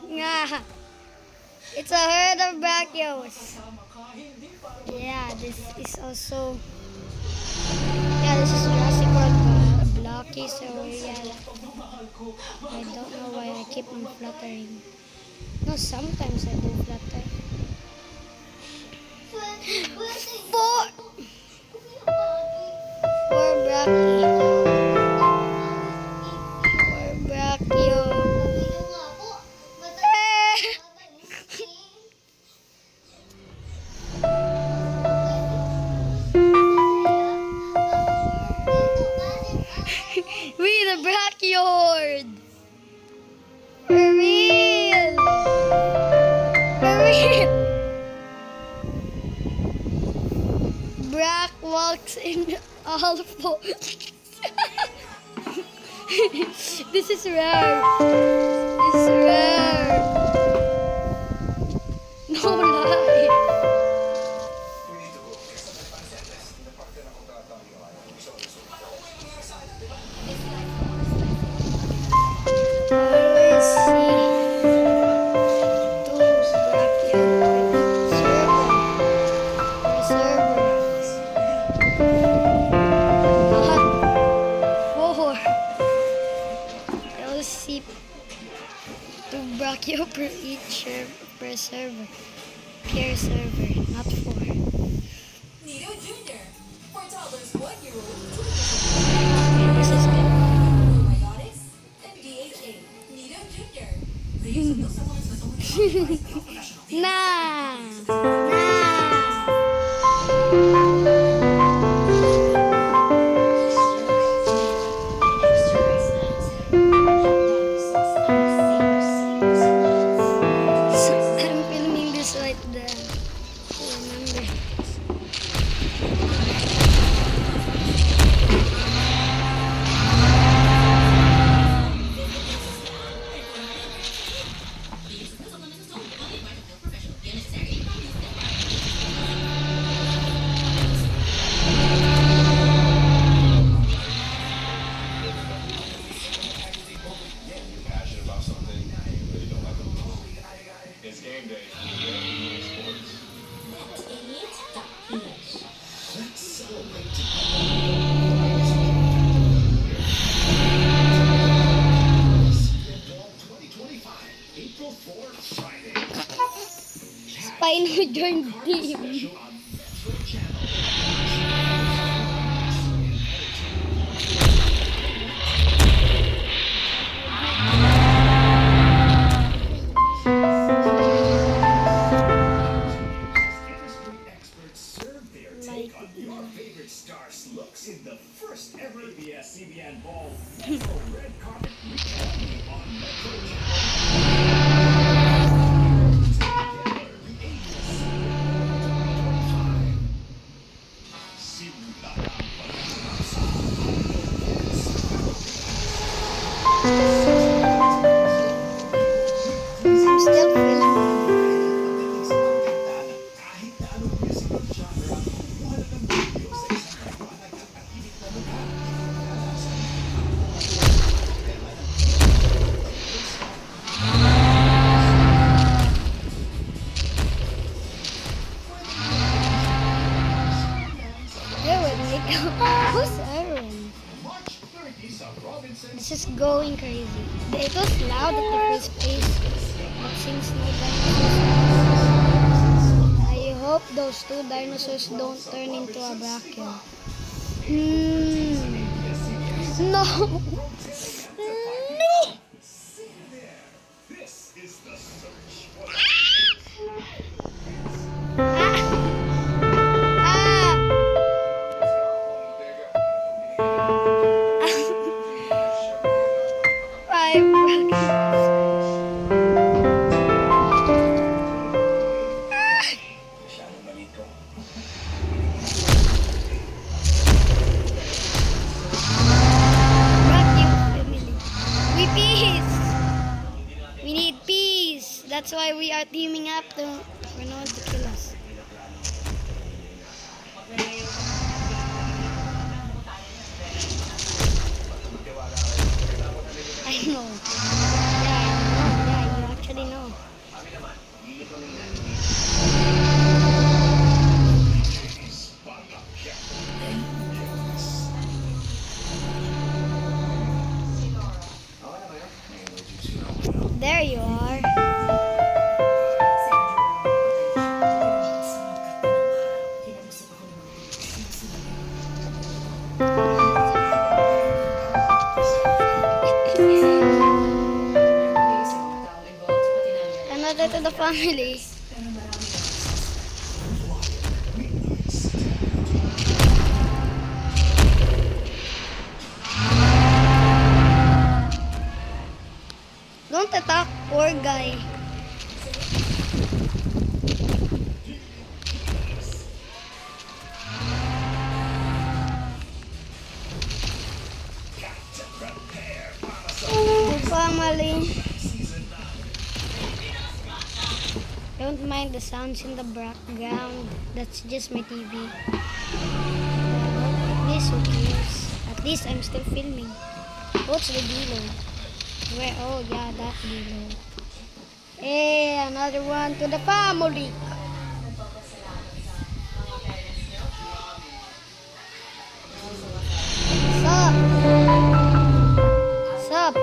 Nga. It's a herd of brachios. Yeah, this is also. Yeah, this is Jurassic World blocky, so yeah. I don't know why I keep on fluttering. No, sometimes I do flutter. Four brachio. We the Brachiord! For real! For real! Brack walks in all four. This is rare. This is rare. No lie. Brachio per each per server. Per server, not four. Nido Jr. For toddlers 1 year old. This is good. Probiotics and DHA. Nido Jr. Nah. Spino joined team. Looks in the first ever PBS CBN Ball red carpet recap on Metro I'm still feeling who's Aaron? This is going crazy. It was loud at the first place, but since no dinosaurs, I hope those two dinosaurs don't turn into a brachio. No! No! That's why we are teaming up for no one to kill us. Yeah, you actually know. There you are. Another to the family. Don't attack, poor guy. Family. Don't mind the sounds in the background. That's just my TV. At least who cares? At least I'm still filming. What's the below? Where? Oh yeah, that below. Hey, another one to the family. Sup? Sup?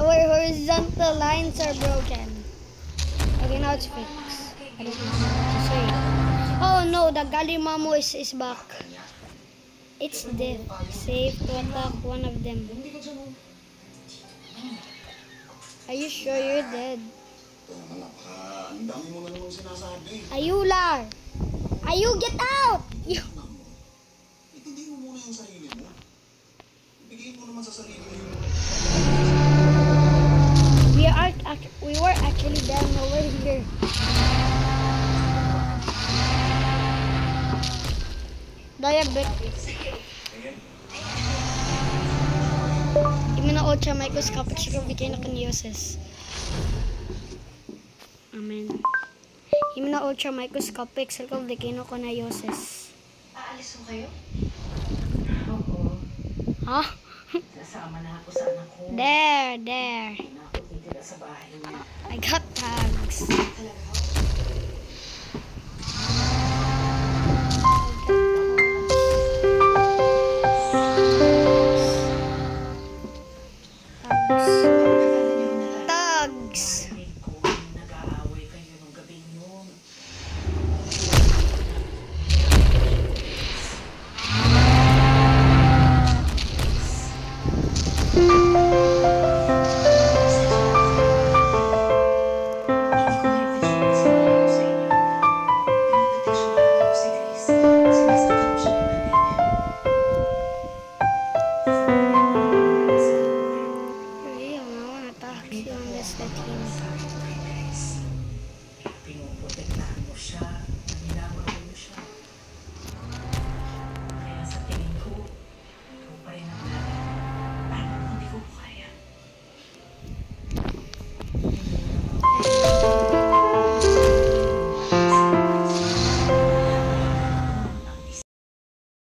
Our horizontal lines are broken. Okay, now it's fixed. I don't know what to say. Oh no, the Gallimamo is back. It's dead. Safe to attack one of them. Are you sure you're dead? Ayular! Ayu, get out! You... We were actually down over here. Diabetes. Imina-8 microscopic kinyosis. Amen. Imina-8 microscopic kinyosis. Aalis mo kayo? Huh? Nasama na ako sa anak ko. There. Ako titira sa bahay niya. I got tags. Talaga